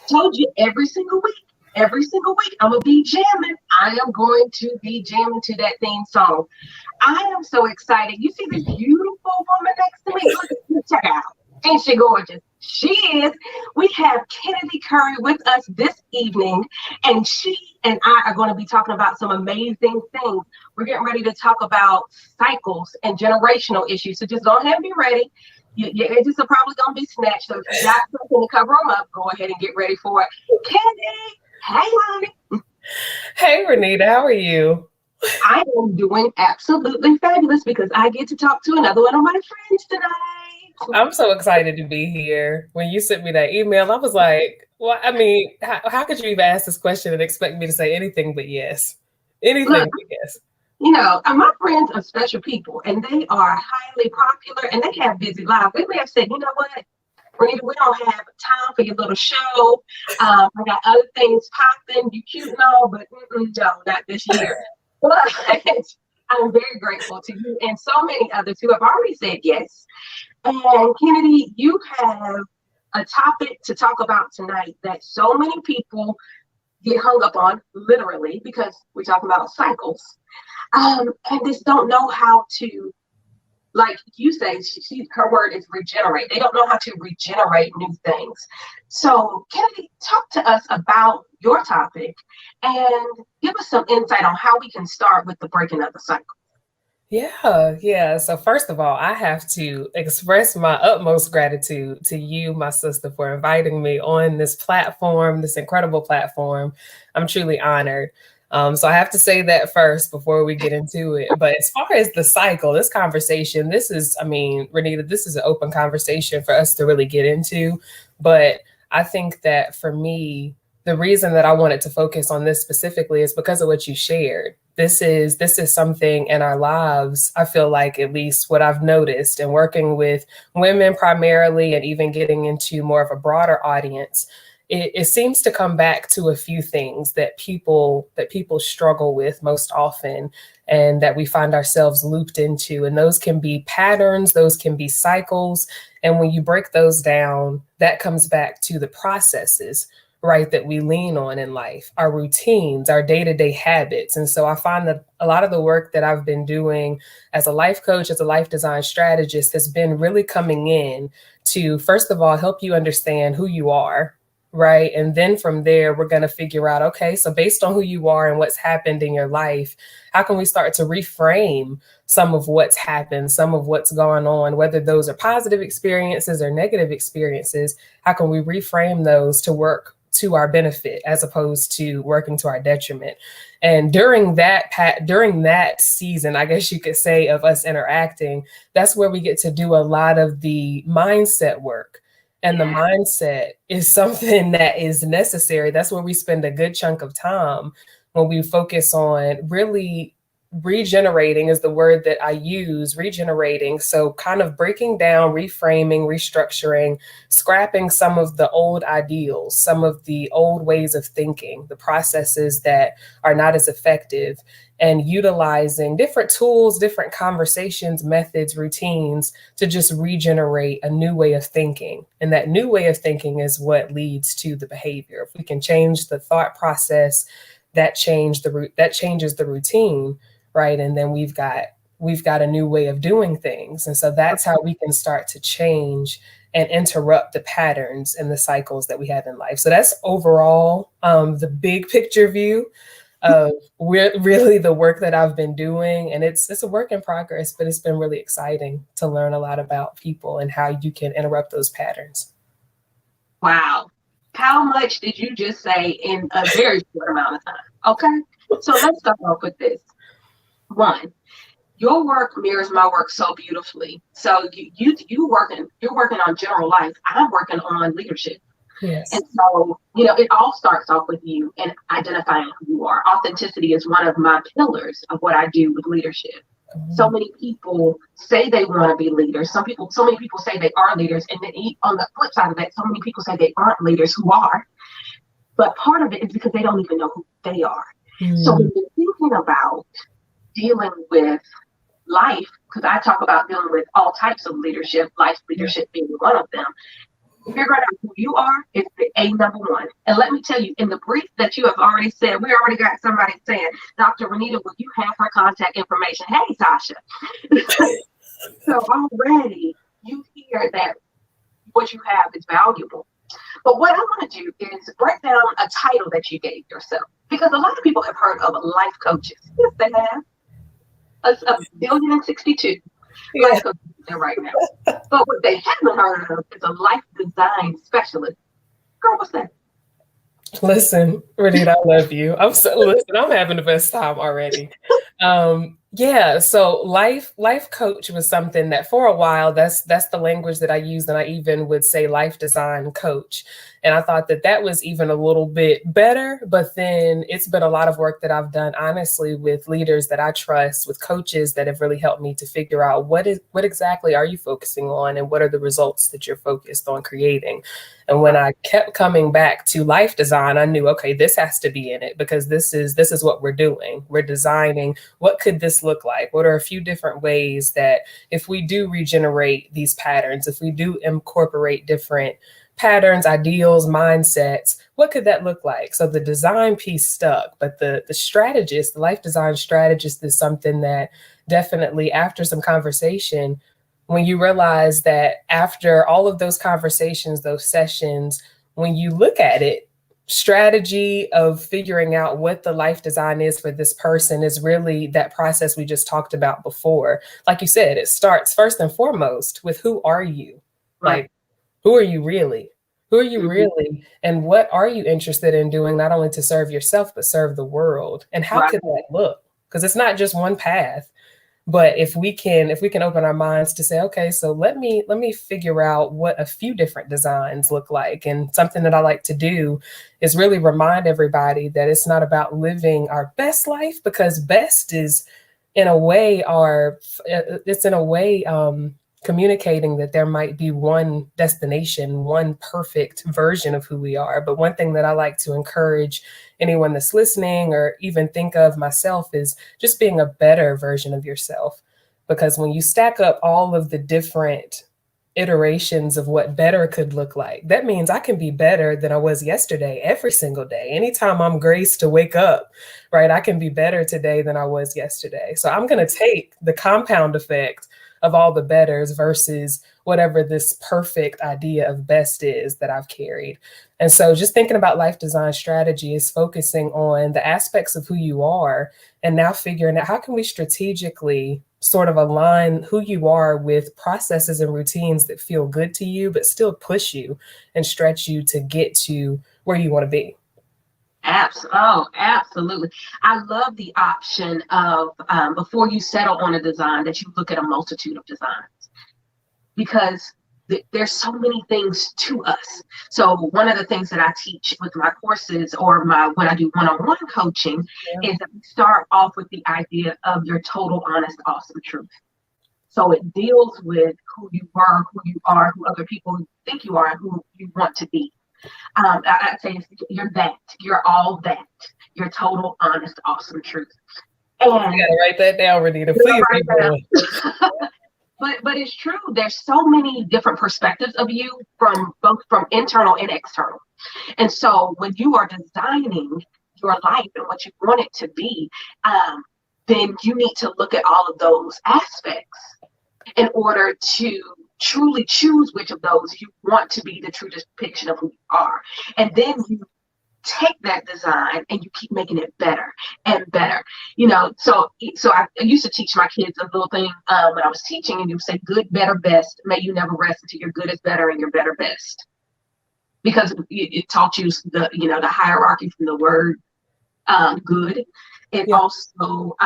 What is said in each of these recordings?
Told you every single week, I'm gonna be jamming. I am going to be jamming to that theme song. I am so excited. You see this beautiful woman next to me? Look at this, check her out. Ain't she gorgeous? She is. We have Kennedy Currie with us this evening, and she and I are going to be talking about some amazing things. We're getting ready to talk about cycles and generational issues. So just go ahead and be ready. Your edges are probably going to be snatched. So if you got something to cover them up, go ahead and get ready for it. Kennedy, hey, honey. Hey, Renita, how are you? I am doing absolutely fabulous because I get to talk to another one of my friends tonight. I'm so excited to be here. When you sent me that email, I was like, well, I mean, how could you even ask this question and expect me to say anything but yes? Look, Anything but yes. my friends are special people and they are highly popular and they have busy lives. They may have said, you know what, Renita, we don't have time for your little show. I got other things popping. You cute and all, but no, not this year. But I'm very grateful to you and so many others who have already said yes. And Kennedy, you have a topic to talk about tonight that so many people get hung up on, literally, because we're talking about cycles, and just don't know how to, like you say, her word is regenerate. They don't know how to regenerate new things. So, Kennedy, talk to us about your topic and give us some insight on how we can start with the breaking of the cycle. Yeah. So first of all, I have to express my utmost gratitude to you, my sister, for inviting me on this platform, this incredible platform. I'm truly honored. So I have to say that first before we get into it. But as far as the cycle, this conversation, I mean, Renita, this is an open conversation for us to really get into. But I think that for me, the reason that I wanted to focus on this specifically is because of what you shared. This is something in our lives. I feel like, at least what I've noticed and working with women primarily, and even getting into more of a broader audience, it seems to come back to a few things that people struggle with most often, and that we find ourselves looped into. And those can be patterns, those can be cycles. And when you break those down, that comes back to the processes, right, that we lean on in life, our routines, our day-to-day habits. And so I find that a lot of the work that I've been doing as a life coach, as a life design strategist, has been really coming in to, first of all, help you understand who you are, right? And then from there, we're going to figure out, okay, so based on who you are and what's happened in your life, how can we start to reframe some of what's happened, some of what's gone on, whether those are positive experiences or negative experiences? How can we reframe those to work to our benefit as opposed to working to our detriment? And during that season, I guess you could say, of us interacting, that's where we get to do a lot of the mindset work. And the mindset is something that is necessary. That's where we spend a good chunk of time, when we focus on really regenerating, is the word that I use, regenerating. So kind of breaking down, reframing, restructuring, scrapping some of the old ideals, some of the old ways of thinking, the processes that are not as effective, and utilizing different tools, different conversations, methods, routines to just regenerate a new way of thinking. And that new way of thinking is what leads to the behavior. If we can change the thought process, that changes the routine, right? And then we've got a new way of doing things. And so that's how we can start to change and interrupt the patterns and the cycles that we have in life. So that's overall the big picture view of really the work that I've been doing. And it's a work in progress, but it's been really exciting to learn a lot about people and how you can interrupt those patterns. Wow. How much did you just say in a very short amount of time? Okay. So let's start off with this. One, your work mirrors my work so beautifully. So you're working on general life. I'm working on leadership. Yes. And so, it all starts off with you and identifying who you are. Authenticity is one of my pillars of what I do with leadership. So many people say they want to be leaders. So many people say they are leaders. And then on the flip side of that, so many people say they aren't leaders who are. But part of it is because they don't even know who they are. So when you're thinking about dealing with life, because I talk about dealing with all types of leadership, life leadership being one of them, Figuring out who you are is the A number one. And let me tell you, in the brief that you have already said, we already got somebody saying, Dr. Renita, will you have her contact information? Hey, Tasha. So already you hear that what you have is valuable. But what I want to do is break down a title that you gave yourself. Because a lot of people have heard of life coaches. Yes, they have. A billion and 62 Yeah. life coaches there right now. But what they haven't heard of is a life design specialist. Girl, what's that? Listen, Renita, I love you. Listen, I'm having the best time already. Yeah, so life coach was something that for a while that's the language that I used, and I even would say life design coach. And I thought that that was even a little bit better, but then it's been a lot of work that I've done honestly with leaders that I trust, with coaches that have really helped me to figure out what exactly are you focusing on and what are the results that you're focused on creating. And when I kept coming back to life design, I knew, okay, this has to be in it because this is what we're doing. We're designing what could this look like? What are a few different ways that if we do regenerate these patterns, if we do incorporate different patterns, ideals, mindsets, what could that look like? So the design piece stuck, but the strategist, the life design strategist is something that definitely after some conversation, when you realize that after all of those conversations, those sessions, when you look at it, strategy of figuring out what the life design is for this person is really that process we just talked about before. Like you said, it starts first and foremost with who are you? Right. Like, who are you really? Who are you Mhm. really? And what are you interested in doing, not only to serve yourself, but serve the world? And how Right. could that look? Because it's not just one path. But if we can open our minds to say, okay, so let me figure out what a few different designs look like. And something that I like to do is really remind everybody that it's not about living our best life, because best is in a way our it's in a way communicating that there might be one destination, one perfect version of who we are. But one thing that I like to encourage anyone that's listening or even think of myself is just being a better version of yourself. Because when you stack up all of the different iterations of what better could look like, that means I can be better than I was yesterday every single day. Anytime I'm graced to wake up, right, I can be better today than I was yesterday. So I'm going to take the compound effect of all the betters versus whatever this perfect idea of best is that I've carried. And so just thinking about life design strategy is focusing on the aspects of who you are and now figuring out how can we strategically sort of align who you are with processes and routines that feel good to you, but still push you and stretch you to get to where you want to be. Oh, absolutely. I love the option of before you settle on a design that you look at a multitude of designs because there's so many things to us. So one of the things that I teach with my courses or my when I do one-on-one coaching Yeah. is that we start off with the idea of your total, honest, awesome truth. So it deals with who you were, who you are, who other people think you are, and who you want to be. I'd say you're that. You're all that. Your total, honest, awesome truth. You And gotta write that down, Renita. Please keep going. but it's true. There's so many different perspectives of you from both from internal and external. And so when you are designing your life and what you want it to be, then you need to look at all of those aspects in order to truly choose which of those you want to be the true depiction of who you are. And then you take that design and you keep making it better and better. So I used to teach my kids a little thing when I was teaching, and you say good, better, best. May you never rest until your good is better and your better best. Because it taught you the hierarchy from the word good. It Yeah. also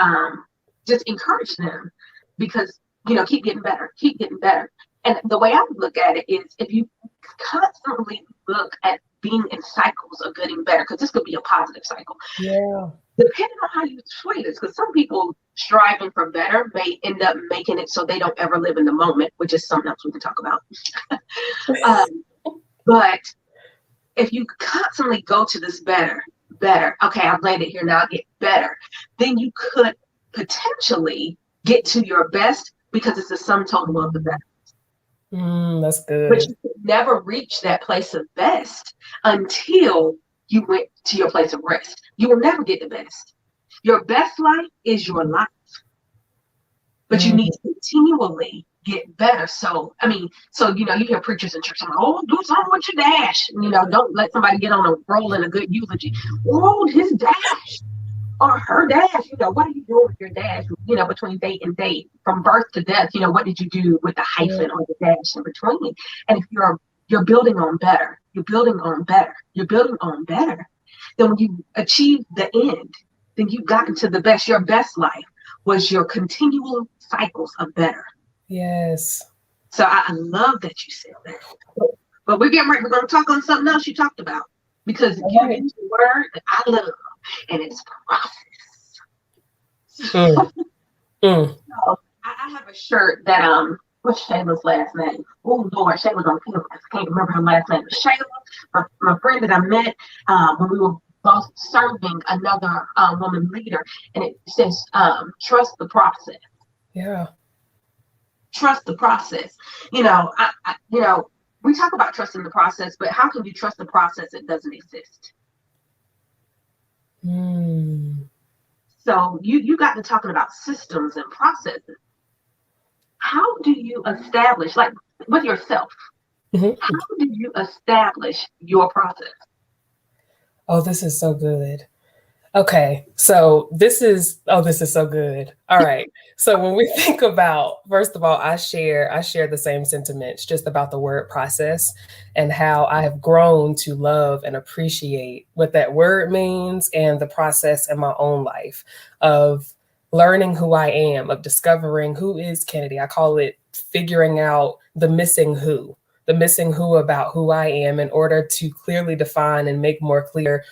just encouraged them because keep getting better, keep getting better. And the way I look at it is if you constantly look at being in cycles of getting better, because this could be a positive cycle, Yeah. depending on how you sway this, because some people striving for better may end up making it so they don't ever live in the moment, which is something else we can talk about. But if you constantly go to this better, okay, I've landed here, now I get better, then you could potentially get to your best because it's the sum total of the best. That's But good. you could never reach that place of best until you went to your place of rest. You will never get the best. Your best life is your life, but you need Mm, to continually get better. So, I mean, so, you hear preachers in church, oh, do something with your dash. Don't let somebody get on a roll in a good eulogy. Oh, his dash or her dash. What are you doing with your dash, between date and date, from birth to death? What did you do with the yeah. hyphen or the dash in between? And if you're building on better, you're building on better, you're building on better, then when you achieve the end, then you've gotten to the best. Your best life was your continual cycles of better. Yes. So I love that you said that. But we're getting ready. We're going to talk on something else you talked about, because All you right. used a word that I love, and it's process. Mm, mm. So I have a shirt that what's Shayla's last name? Oh Lord, Shayla's on campus. I can't remember her last name. But Shayla, my friend that I met when we were both serving another woman leader, and it says trust the process. Yeah. Trust the process. We talk about trusting the process, but how can you trust the process that doesn't exist? Mm. So you got to talking about systems and processes. How do you establish, like with yourself, Mhm. how do you establish your process? Oh, this is so good. Okay, so this is so good. All right. So when we think about, first of all, I share the same sentiments just about the word process and how I have grown to love and appreciate what that word means and the process in my own life of learning who I am, of discovering who is Kennedy. I call it figuring out the missing who about who I am in order to clearly define and make more clear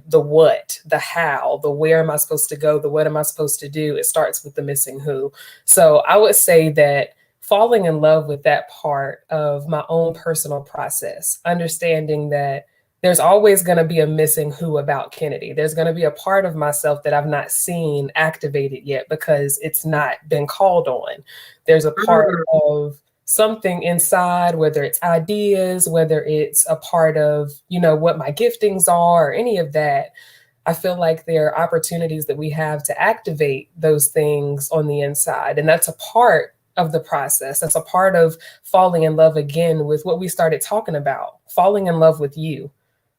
the what, the how, the where am I supposed to go, the what am I supposed to do. It starts with the missing who. So I would say that falling in love with that part of my own personal process, understanding that there's always going to be a missing who about Kennedy. There's going to be a part of myself that I've not seen activated yet because it's not been called on. There's a part Mm, of something inside, whether it's ideas, whether it's a part of, what my giftings are, or any of that. I feel like there are opportunities that we have to activate those things on the inside. And that's a part of the process. That's a part of falling in love again with what we started talking about, falling in love with you,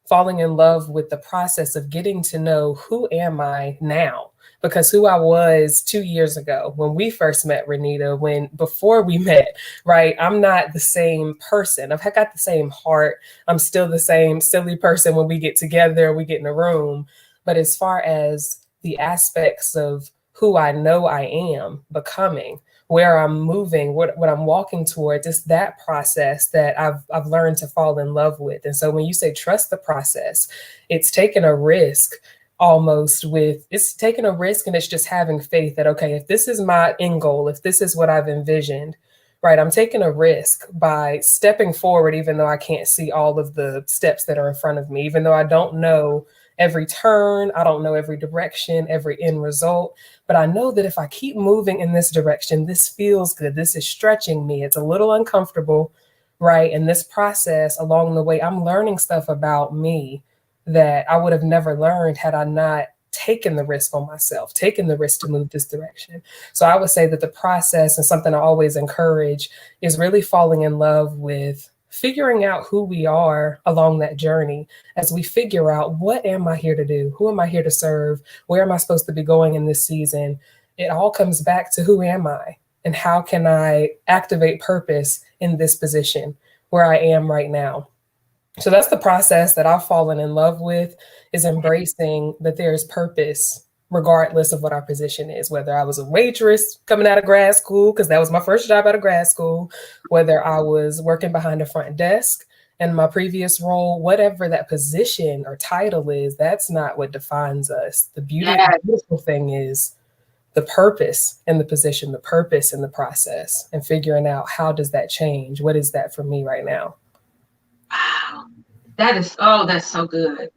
falling in love with the process of getting to know who am I now? Because who I was 2 years ago when we first met, Renita, when before we met, right? I'm not the same person. I've got the same heart. I'm still the same silly person when we get together, we get in a room. But as far as the aspects of who I know I am becoming, where I'm moving, what I'm walking towards, it's that process that I've learned to fall in love with. And so when you say trust the process, it's taking a risk almost with it's taking a risk and it's just having faith that okay, if this is my end goal, if this is what I've envisioned, right, I'm taking a risk by stepping forward even though I can't see all of the steps that are in front of me, even though I don't know every turn, I don't know every direction, every end result. But I know that if I keep moving in this direction, this feels good. This is stretching me. It's a little uncomfortable, right? And this process along the way, I'm learning stuff about me that I would have never learned had I not taken the risk on myself, taken the risk to move this direction. So I would say that the process and something I always encourage is really falling in love with figuring out who we are along that journey as we figure out what am I here to do? Who am I here to serve? Where am I supposed to be going in this season? It all comes back to who am I and how can I activate purpose in this position where I am right now. So that's the process that I've fallen in love with is embracing that there's purpose regardless of what our position is, whether I was a waitress coming out of grad school, because that was my first job out of grad school, whether I was working behind a front desk in my previous role, whatever that position or title is, that's not what defines us. The yeah. beautiful thing is the purpose in the position, the purpose in the process, and figuring out how does that change? What is that for me right now? Wow. That's so good.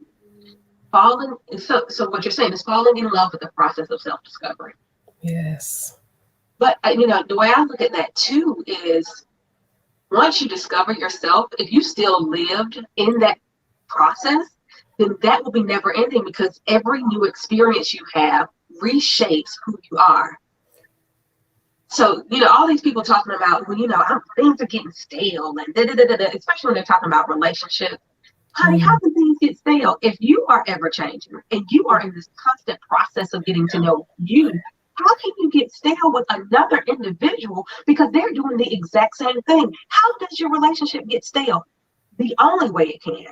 Falling, so what you're saying is falling in love with the process of self-discovery. Yes. But the way I look at that too is Once you discover yourself, if you still lived in that process, then that will be never ending, because every new experience you have reshapes who you are. So, all these people talking about, well, things are getting stale and da, da, da, da, da, especially when they're talking about relationships. Honey, how can things get stale? If you are ever changing and you are in this constant process of getting to know you, how can you get stale with another individual because they're doing the exact same thing? How does your relationship get stale? The only way it can.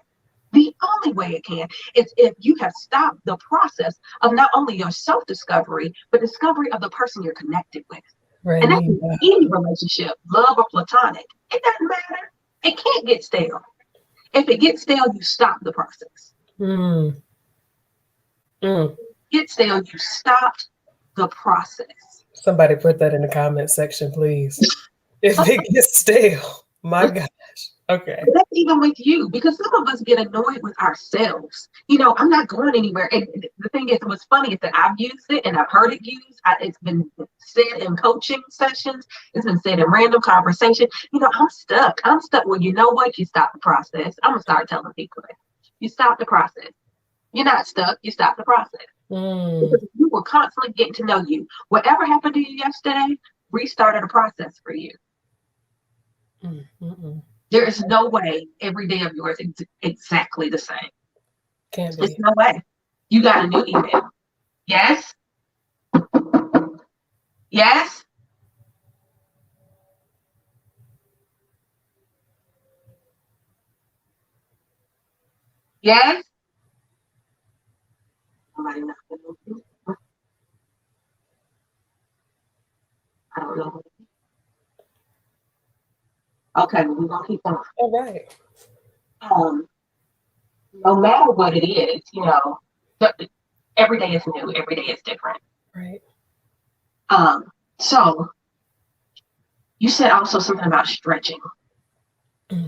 The only way it can is if you have stopped the process of not only your self-discovery, but discovery of the person you're connected with. Right. And that's in any relationship, love or platonic. It doesn't matter. It can't get stale. If it gets stale, you stop the process. Get stale, you stopped the process. Somebody put that in the comment section, please. If it gets stale, my gosh. Okay. But that's even with you, because some of us get annoyed with ourselves. I'm not going anywhere. And the thing is, what's funny is that I've used it and I've heard it used. It's been said in coaching sessions. It's been said in random conversation. I'm stuck. I'm stuck. Well, you know what? You stop the process. I'm going to start telling people that. You stop the process. You're not stuck. You stop the process. Because you were constantly getting to know you. Whatever happened to you yesterday restarted a process for you. There is no way every day of yours is exactly the same. Can't be. There's no way. You got a new email. Yes? Yes? Yes? I don't know. Okay, we're going to keep on. All right. No matter what it is, every day is new. Every day is different. Right. So you said also something about stretching,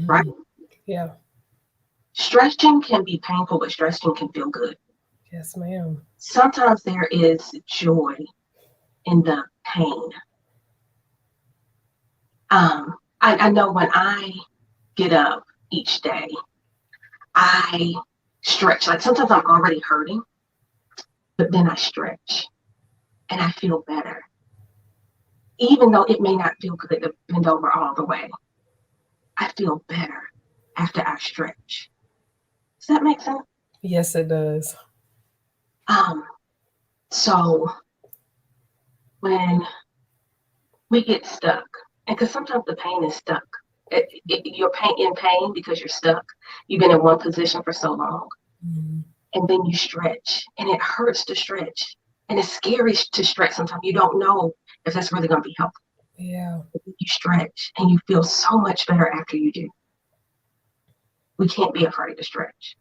right? Yeah. Stretching can be painful, but stretching can feel good. Yes, ma'am. Sometimes there is joy in the pain. I know when I get up each day, I stretch. Like sometimes I'm already hurting, but then I stretch and I feel better. Even though it may not feel good to bend over all the way, I feel better after I stretch. Does that make sense? Yes, it does. So when we get stuck, and because sometimes the pain is stuck, you're in pain because you're stuck. You've been in one position for so long, and then you stretch, and it hurts to stretch, and it's scary to stretch. Sometimes you don't know if that's really going to be helpful. Yeah. You stretch, and you feel so much better after you do. We can't be afraid to stretch.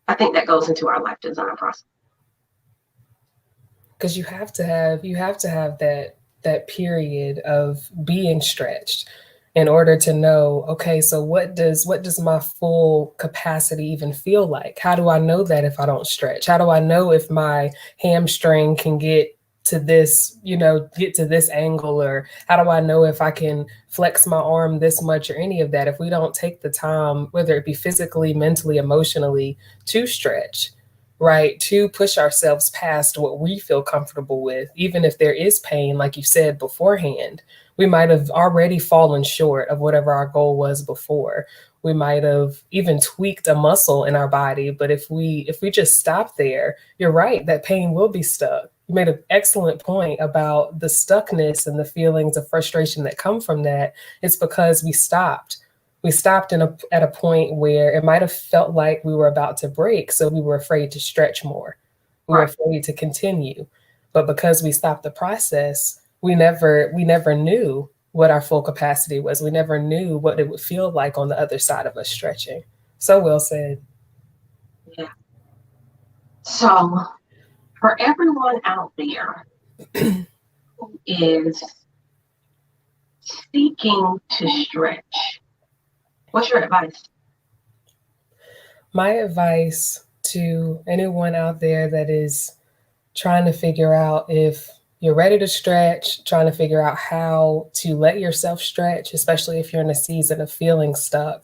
I think that goes into our life design process. Because you have to have that period of being stretched in order to know, okay, so what does my full capacity even feel like? How do I know that if I don't stretch? How do I know if my hamstring can get to this, get to this angle? Or how do I know if I can flex my arm this much, or any of that, if we don't take the time, whether it be physically, mentally, emotionally, to stretch, right? To push ourselves past what we feel comfortable with, even if there is pain, like you said beforehand. We might have already fallen short of whatever our goal was before. We might have even tweaked a muscle in our body. But if we just stop there, you're right, that pain will be stuck. You made an excellent point about the stuckness and the feelings of frustration that come from that. It's because we stopped. We stopped at a point where it might have felt like we were about to break. So we were afraid to stretch more. We were afraid to continue. But because we stopped the process, we never knew what our full capacity was. We never knew what it would feel like on the other side of us stretching. So well said. Yeah. So for everyone out there who is seeking to stretch, what's your advice? My advice to anyone out there that is trying to figure out if you're ready to stretch, trying to figure out how to let yourself stretch, especially if you're in a season of feeling stuck.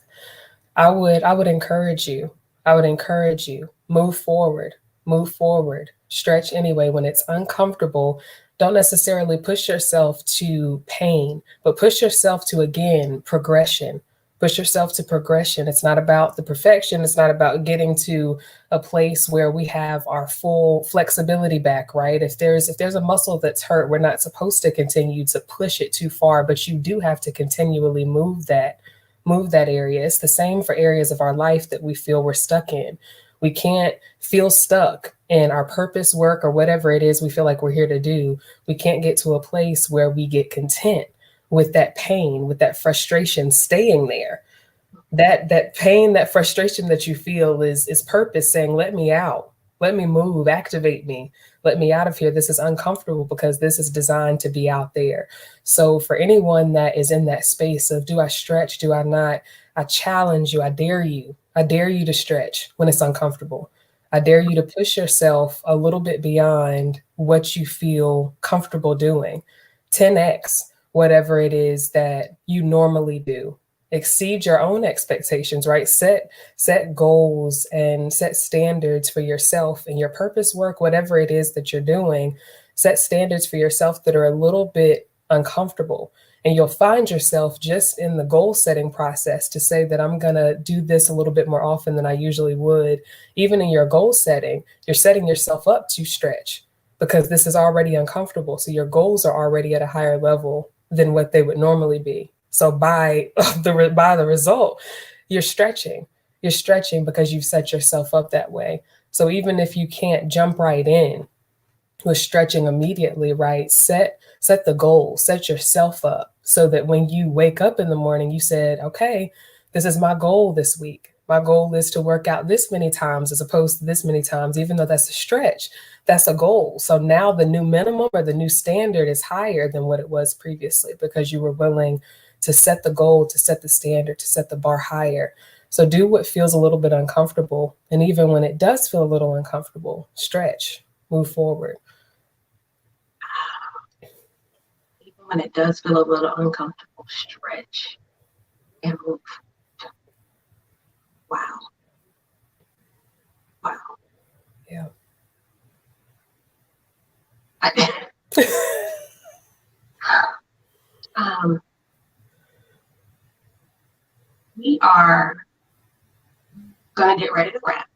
I would encourage you. I would encourage you. Move forward. Move forward. Stretch anyway when it's uncomfortable. Don't necessarily push yourself to pain, but push yourself to, again, progression. Push yourself to progression. It's not about the perfection. It's not about getting to a place where we have our full flexibility back, right? If there's a muscle that's hurt, we're not supposed to continue to push it too far, but you do have to continually move that area. It's the same for areas of our life that we feel we're stuck in. We can't feel stuck in our purpose work or whatever it is we feel like we're here to do. We can't get to a place where we get content with that pain, with that frustration staying there. That pain, that frustration that you feel is purpose saying, let me out, let me move, activate me, let me out of here. This is uncomfortable because this is designed to be out there. So for anyone that is in that space of, do I stretch, do I not, I challenge you, I dare you to stretch when it's uncomfortable. I dare you to push yourself a little bit beyond what you feel comfortable doing. 10x whatever it is that you normally do. Exceed your own expectations, right? Set goals and set standards for yourself and your purpose work, whatever it is that you're doing. Set standards for yourself that are a little bit uncomfortable. And you'll find yourself just in the goal setting process to say that I'm going to do this a little bit more often than I usually would. Even in your goal setting, you're setting yourself up to stretch because this is already uncomfortable. So your goals are already at a higher level than what they would normally be. So by the result, you're stretching. You're stretching because you've set yourself up that way. So even if you can't jump right in with stretching immediately, right? Set the goal, set yourself up so that when you wake up in the morning, you said, okay, this is my goal this week. My goal is to work out this many times as opposed to this many times, even though that's a stretch, that's a goal. So now the new minimum or the new standard is higher than what it was previously because you were willing to set the goal, to set the standard, to set the bar higher. So do what feels a little bit uncomfortable. And even when it does feel a little uncomfortable, stretch, move forward. Even when it does feel a little uncomfortable, stretch and move. Wow. Wow. Yeah. We are going to get ready to wrap.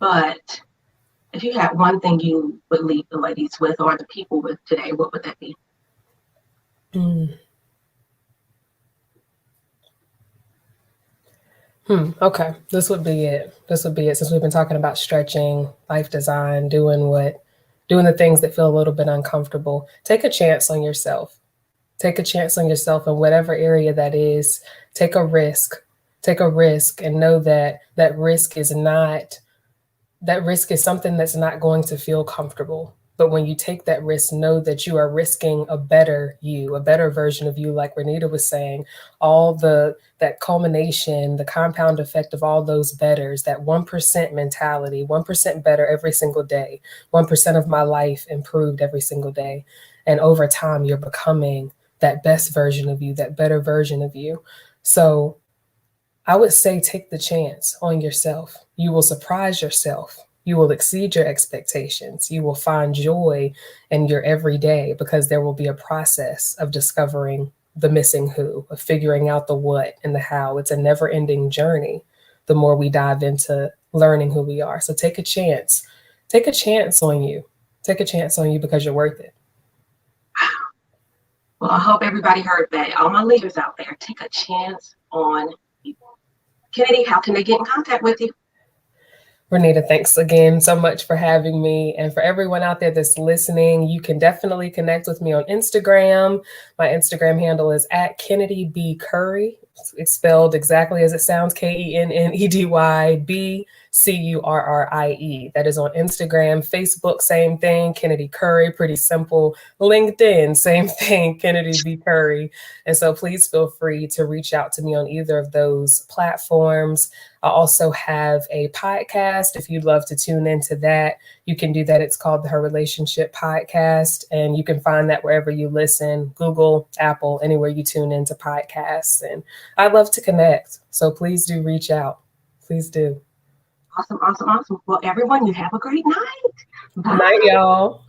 But if you had one thing you would leave the ladies with or the people with today, what would that be? Okay, this would be it. Since we've been talking about stretching, life design, doing the things that feel a little bit uncomfortable. Take a chance on yourself. Take a chance on yourself in whatever area that is. Take a risk. Take a risk and know that that risk is something that's not going to feel comfortable. But when you take that risk, know that you are risking a better you, a better version of you, like Renita was saying, that culmination, the compound effect of all those betters, that 1% mentality, 1% better every single day, 1% of my life improved every single day. And over time, you're becoming that best version of you, that better version of you. So I would say take the chance on yourself. You will surprise yourself. You will exceed your expectations. You will find joy in your everyday because there will be a process of discovering the missing who, of figuring out the what and the how. It's a never-ending journey the more we dive into learning who we are. So take a chance. Take a chance on you. Take a chance on you because you're worth it. Well, I hope everybody heard that. All my leaders out there, take a chance on people. Kennedy, how can they get in contact with you? Renita, thanks again so much for having me. And for everyone out there that's listening, you can definitely connect with me on Instagram. My Instagram handle is at Kennedy B. Currie. It's spelled exactly as it sounds, Kennedy Currie. That is on Instagram. Facebook, same thing, Kennedy Currie, pretty simple. LinkedIn, same thing, Kennedy B. Currie. And so please feel free to reach out to me on either of those platforms. I also have a podcast. If you'd love to tune into that, you can do that. It's called the Her Relationship Podcast, and you can find that wherever you listen, Google, Apple, anywhere you tune into podcasts. And I love to connect. So please do reach out. Please do. Awesome, awesome, awesome. Well, everyone, you have a great night. Bye. Good night, y'all.